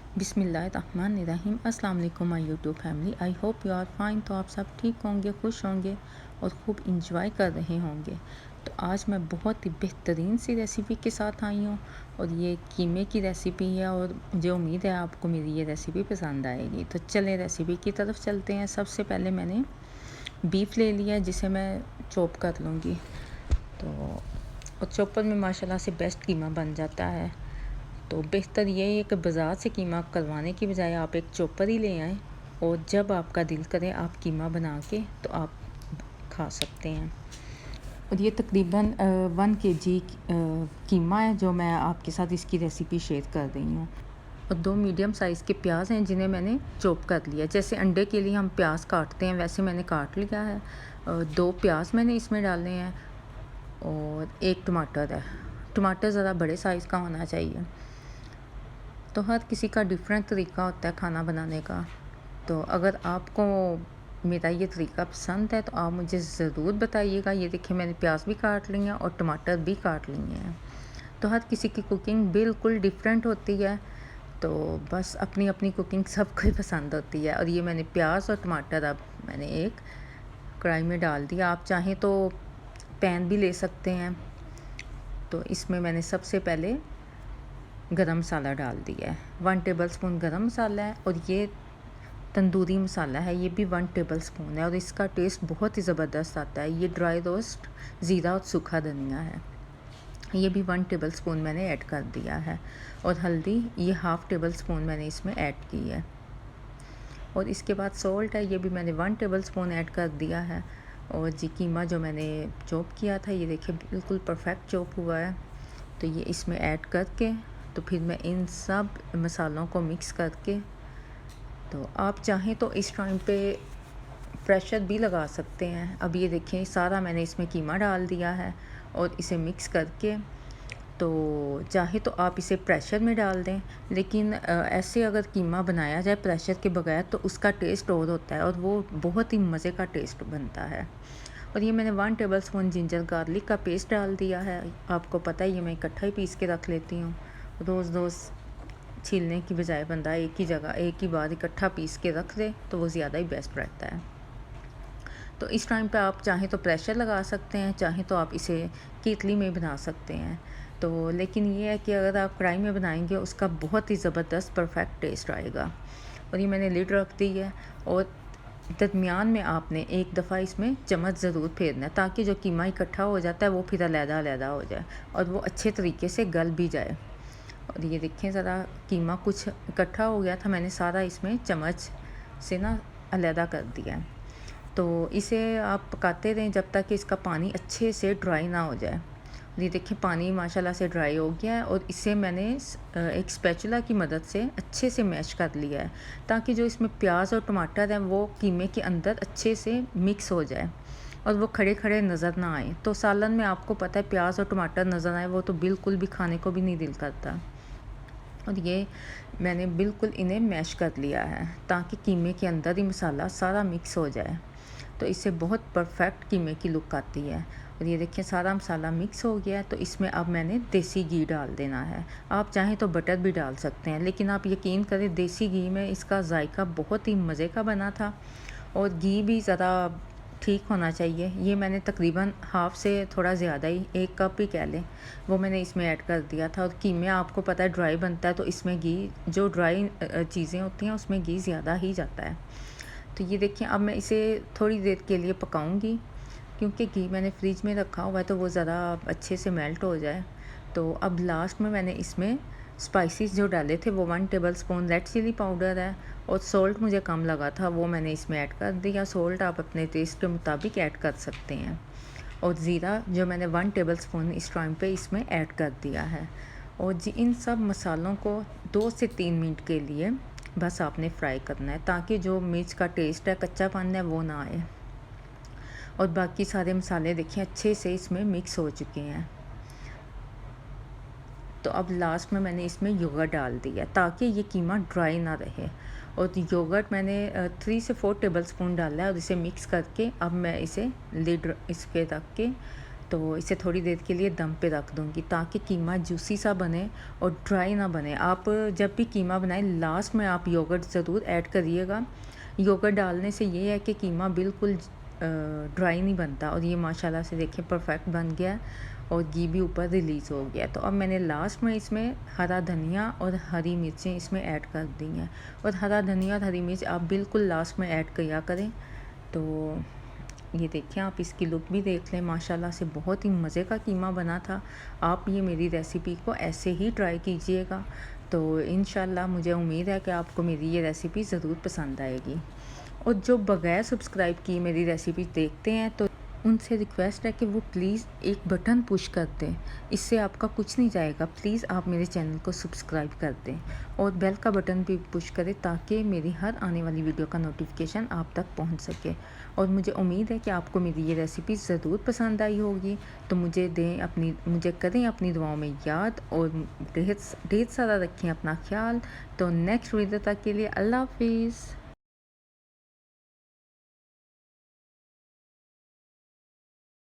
बिस्मिल्लाहिर्रहमानिर्रहीम। अस्सलाम वालेकुम my YouTube family. I hope you are fine. तो आप सब ठीक होंगे, खुश होंगे और ख़ूब इंजॉय कर रहे होंगे। तो आज मैं बहुत ही बेहतरीन सी रेसिपी के साथ आई हूँ और ये कीमे की रेसिपी है और मुझे उम्मीद है आपको मेरी ये रेसिपी पसंद आएगी। तो चलें रेसिपी की तरफ चलते हैं। सबसे पहले मैंने बीफ ले लिया है जिसे मैं चॉप कर लूँगी। तो और चॉपर में माशाल्लाह से बेस्ट कीमा बन जाता है। तो बेहतर ये है कि बाज़ार से कीमा करवाने की बजाय आप एक चॉपर ही ले आएँ और जब आपका दिल करे आप कीमा बना के तो आप खा सकते हैं। और ये तकरीबन 1 kg कीमा है जो मैं आपके साथ इसकी रेसिपी शेयर कर रही हूँ। और 2 मीडियम साइज़ के प्याज हैं जिन्हें मैंने चॉप कर लिया। जैसे अंडे के लिए हम प्याज काटते हैं वैसे मैंने काट लिया है। 2 प्याज मैंने इसमें डाले हैं और 1 टमाटर है। टमाटर ज़रा बड़े साइज़ का होना चाहिए। तो हर किसी का डिफरेंट तरीका होता है खाना बनाने का। तो अगर आपको मेरा ये तरीका पसंद है तो आप मुझे ज़रूर बताइएगा। ये देखिए मैंने प्याज भी काट ली हैं और टमाटर भी काट लिए हैं। तो हर किसी की कुकिंग बिल्कुल डिफरेंट होती है। तो बस अपनी अपनी कुकिंग सबको ही पसंद होती है। और ये मैंने प्याज और टमाटर अब मैंने एक कढ़ाई में डाल दिया। आप चाहें तो पैन भी ले सकते हैं। तो इसमें मैंने सबसे पहले गरम मसाला डाल दिया है। 1 टेबलस्पून गरम मसाला है और ये तंदूरी मसाला है, ये भी 1 टेबलस्पून है और इसका टेस्ट बहुत ही ज़बरदस्त आता है। ये ड्राई रोस्ट ज़ीरा और सूखा धनिया है, ये भी 1 टेबलस्पून मैंने ऐड कर दिया है। और हल्दी ये 1/2 टेबलस्पून मैंने इसमें ऐड की है। और इसके बाद सॉल्ट है, ये भी मैंने 1 टेबलस्पून ऐड कर दिया है। और जी कीमा जो मैंने चॉप किया था ये देखिए बिल्कुल परफेक्ट चॉप हुआ है। तो ये इसमें ऐड करके तो फिर मैं इन सब मसालों को मिक्स करके, तो आप चाहें तो इस टाइम पे प्रेशर भी लगा सकते हैं। अब ये देखें सारा मैंने इसमें कीमा डाल दिया है और इसे मिक्स करके, तो चाहे तो आप इसे प्रेशर में डाल दें, लेकिन ऐसे अगर कीमा बनाया जाए प्रेशर के बगैर तो उसका टेस्ट और होता है और वो बहुत ही मज़े का टेस्ट बनता है। और ये मैंने 1 टेबलस्पून जिंजर गार्लिक का पेस्ट डाल दिया है। आपको पता है ये मैं इकट्ठा ही पीस के रख लेती हूँ। रोज़ रोज़ छीलने की बजाय बंदा एक ही जगह एक ही बार इकट्ठा पीस के रख दे तो वो ज़्यादा ही बेस्ट रहता है। तो इस टाइम पे आप चाहें तो प्रेशर लगा सकते हैं, चाहें तो आप इसे कीतली में बना सकते हैं। तो लेकिन ये है कि अगर आप कढ़ाई में बनाएंगे उसका बहुत ही ज़बरदस्त परफेक्ट टेस्ट आएगा। और ये मैंने लिड रख दी है और दरमियान में आपने एक दफ़ा इसमें चम्मच ज़रूर फेरना है ताकि जो कीमा इकट्ठा हो जाता है वो फिर अलग-अलग हो जाए और वो अच्छे तरीके से गल भी जाए। और ये देखें ज़रा कीमा कुछ इकट्ठा हो गया था, मैंने सारा इसमें चम्मच से ना अलहदा कर दिया है। तो इसे आप पकाते रहें जब तक कि इसका पानी अच्छे से ड्राई ना हो जाए। ये देखिए पानी माशाल्लाह से ड्राई हो गया है और इसे मैंने एक स्पैचुला की मदद से अच्छे से मैश कर लिया है ताकि जो इसमें प्याज और टमाटर है वो कीमे के अंदर अच्छे से मिक्स हो जाए और वो खड़े खड़े नज़र ना आए। तो सालन में आपको पता है प्याज और टमाटर नज़र आए वो तो बिल्कुल भी खाने को भी नहीं दिल करता। और ये मैंने बिल्कुल इन्हें मैश कर लिया है ताकि कीमे के अंदर ही मसाला सारा मिक्स हो जाए। तो इससे बहुत परफेक्ट कीमे की लुक आती है। और ये देखिए सारा मसाला मिक्स हो गया है। तो इसमें अब मैंने देसी घी डाल देना है। आप चाहें तो बटर भी डाल सकते हैं, लेकिन आप यकीन करें देसी घी में इसका जायका बहुत ही मज़े का बना था और घी भी ज़रा ठीक होना चाहिए। ये मैंने तकरीबन हाफ़ से थोड़ा ज़्यादा ही 1 कप ही कह लें वो मैंने इसमें ऐड कर दिया था। और कीमे आपको पता है ड्राई बनता है तो इसमें घी जो ड्राई चीज़ें होती हैं उसमें घी ज़्यादा ही जाता है। तो ये देखिए अब मैं इसे थोड़ी देर के लिए पकाऊंगी क्योंकि घी मैंने फ्रिज में रखा हुआ है तो वो ज़रा अच्छे से मेल्ट हो जाए। तो अब लास्ट में मैंने इसमें स्पाइसेस जो डाले थे वो 1 टेबलस्पून रेड चिली पाउडर है और सॉल्ट मुझे कम लगा था वो मैंने इसमें ऐड कर दिया। सॉल्ट आप अपने टेस्ट के मुताबिक ऐड कर सकते हैं। और ज़ीरा जो मैंने 1 टेबलस्पून इस टाइम पे इसमें ऐड कर दिया है। और जी इन सब मसालों को 2 से 3 मिनट के लिए बस आपने फ्राई करना है ताकि जो मिर्च का टेस्ट है कच्चापन है वो ना आए। और बाकी सारे मसाले देखिए अच्छे से इसमें मिक्स हो चुके हैं। तो अब लास्ट में मैंने इसमें योगर्ट डाल दिया ताकि ये कीमा ड्राई ना रहे। और योगर्ट मैंने 3 से 4 टेबलस्पून डाला है और इसे मिक्स करके अब मैं इसे लिड इस पे रख के तो इसे थोड़ी देर के लिए दम पे रख दूँगी ताकि कीमा जूसी सा बने और ड्राई ना बने। आप जब भी कीमा बनाएं लास्ट में आप योगर्ट ज़रूर ऐड करिएगा। योगर्ट डालने से ये है कि कीमा बिल्कुल ड्राई नहीं बनता। और ये माशाल्लाह से देखिए परफेक्ट बन गया है और घी भी ऊपर रिलीज़ हो गया। तो अब मैंने लास्ट में इसमें हरा धनिया और हरी मिर्चें इसमें ऐड कर दी हैं। और हरा धनिया और हरी मिर्च आप बिल्कुल लास्ट में ऐड किया करें। तो ये देखिए आप इसकी लुक भी देख लें, माशाल्लाह से बहुत ही मज़े का कीमा बना था। आप ये मेरी रेसिपी को ऐसे ही ट्राई कीजिएगा। तो इंशाल्लाह मुझे उम्मीद है कि आपको मेरी ये रेसिपी ज़रूर पसंद आएगी। और जो बगैर सब्सक्राइब किए मेरी रेसिपी देखते हैं तो उनसे रिक्वेस्ट है कि वो प्लीज़ एक बटन पुश कर दें। इससे आपका कुछ नहीं जाएगा। प्लीज़ आप मेरे चैनल को सब्सक्राइब कर दें और बेल का बटन भी पुश करें ताकि मेरी हर आने वाली वीडियो का नोटिफिकेशन आप तक पहुंच सके। और मुझे उम्मीद है कि आपको मेरी ये रेसिपी ज़रूर पसंद आई होगी। तो मुझे करें अपनी दुआओं में याद और ढेर सारा रखें अपना ख्याल। तो नेक्स्ट वीडियो तक के लिए अल्लाह हाफिज़।